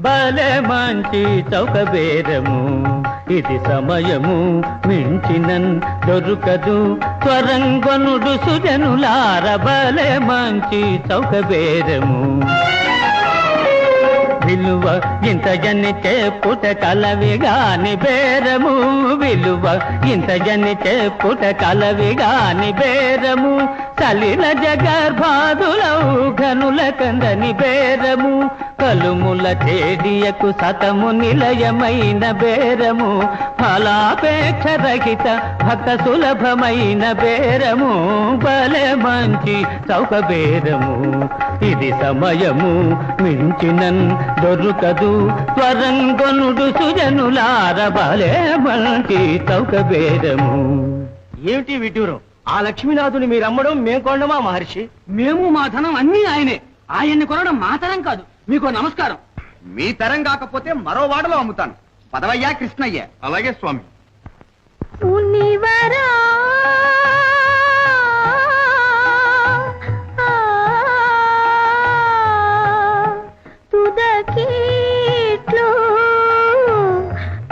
భలే మంచి చౌక బేరము ఇది సమయము మించినన్ దొరుకదు త్వరంగొనుడు సుజనులార భలే మంచి చౌక బేరము విలువ ఇంత జని చెప్పుట కలవిగాని బేరము విలువ ఇంత జని చెప్పుట కలవిగాని బేరము సలిల జగర్భాదులౌ ఘనుల కందని బేరము కలుముల చేడియకు సతము నిలయమైన బేరము ఫలాపేక్ష రహిత భక్త సులభమైన బేరము భలే మంచి చౌక బేరము ఇది సమయము మించినన్ దొరుకదు త్వరంగొనుడు సుజనులార భలే మంచి చౌక బేరము. ఏమిటి విడ్డూరం? ఆ లక్ష్మీనాథుని మీరు అమ్మడం మేం కొనడమా మహర్షి? మేము మా ధనం అన్నీ ఆయనే. ఆయన్ని కొనడం మా తరం కాదు. మీకు నమస్కారం. మీ తరం కాకపోతే మరో వాడలో అమ్ముతాను. పదవయ్యా కృష్ణయ్య. అలాగే స్వామి.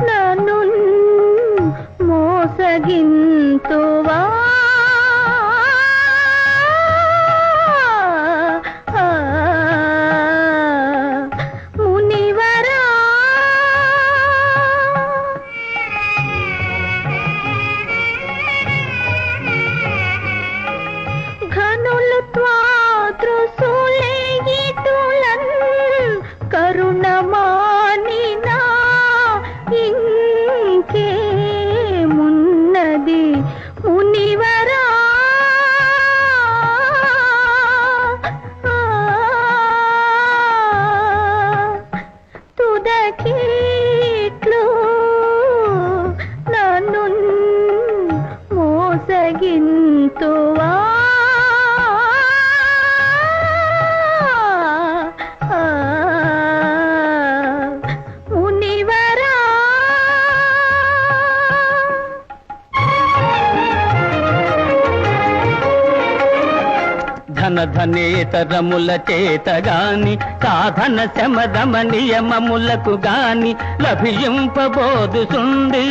నన్ను మోసగింతువా కరుణమానినా ఇంకేమున్నది మునివరా తుదకిట్లు నన్ను మోసగింతువా ధనేతరముల చేతగాని సాధన శమదమ నియమములకు గాని లభింపబోదు సుండి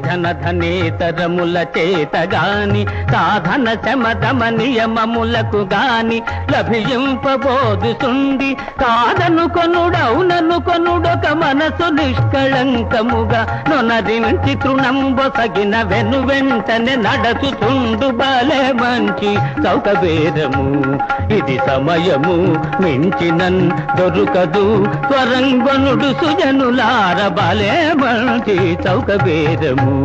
ధనేతరముల చేతగాని సాధన శమదమ నియమములకు గాని లభింపబోదు సుండి కాదను కొనుడౌనను కొనుడొక మనసు నిష్కళంకముగా నొనరించి తృణంబొసగిన వెను వెంటనే నడచుతుండు భలే మంచి చౌక బేరము ఇది సమయము మించినన్ దొరుకదు త్వరంగొనుడు సుజనులార భలే మంచి చౌక బేరము.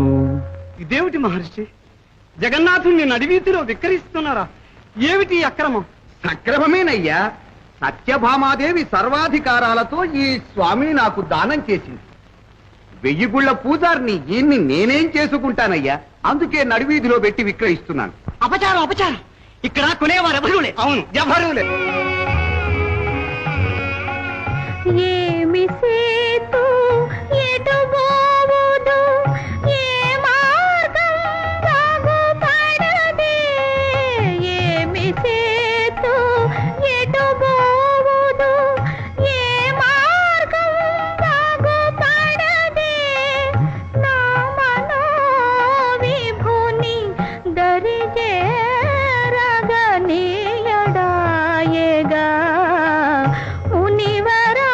ఇదేమిటి మహర్షి? జగన్నాథుణ్ణి నడివీధిలో విక్రయిస్తున్నారా? ఏమిటి అక్రమం? సక్రమమేనయ్యా. సత్యభామాదేవి సర్వాధికారాలతో ఈ స్వామిని నాకు దానం చేసింది. 1000 గుళ్ళ పూజారిని ఈయన్ని నేనేం చేసుకుంటానయ్యా? అందుకే నడివీధిలో పెట్టి విక్రయిస్తున్నాను. అపచారం అపచారం. ఇక్కడ కొనేవారు ఎవరులే. అవును, ఎవరులే. ఏమి సేతు ఎటు పోవుదు ఏ మార్గం బాగుపడదే ఏమి సేతు ఎటు పోవుదు ఏ మార్గం బాగుపడదే నా మనో విభుని దరిజే రగనీయడాయేగా మునివరా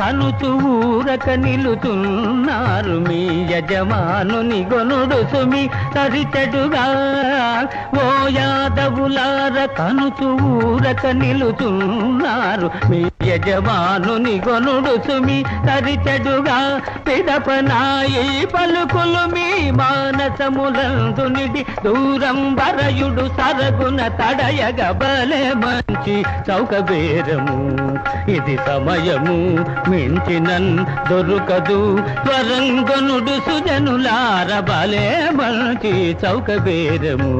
కనుచు ఊరక నిలుచున్నారు మీ యజమానుని గొనుడు సుమి తరిచెడుగా ఓ యాదవులార కనుచు ఊరక నిలుచున్నారు మీ యజమానుని గొనుడు సుమి తరిచెడుగా పిదపనాయి పలుకులు మీ మానసములందు నిడి దూరం వరయుడు సరగున తడయగ బలే మంచి చౌకబేరము ఇది సమయము మించినన్ దొరుకదు త్వరంగనుడు సుజనులార బలే మంచి చౌకబేరము